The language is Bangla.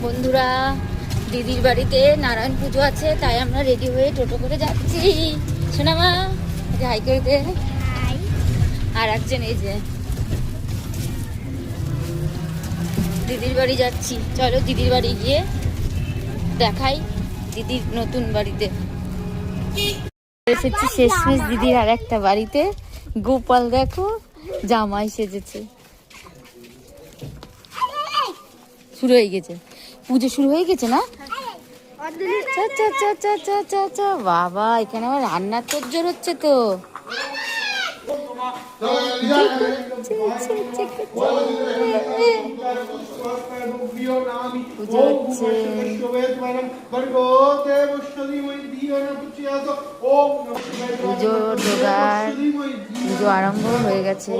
বন্ধুরা, দিদির বাড়িতে নারায়ণ পুজো আছে, তাই আমরা রেডি হয়ে টোটো করে যাচ্ছি। শোনা মা, হাই করে দে। আর একজন এই যে দিদির বাড়ি যাচ্ছি। চলো দিদির বাড়ি গিয়ে দেখাই দিদির নতুন বাড়িতে। এসেছি শেষমেশ দিদির আর একটা বাড়িতে। গোপাল দেখো জামাই সেজেছে। শুরু হয়ে গেছে, পুজো শুরু হয়ে গেছে না? বাবা, এখানে আমার রান্নার তোড়জোড় হচ্ছে তো। পুজো হচ্ছে। পুজোর জোগাড়, পুজো আরম্ভ হয়ে গেছে।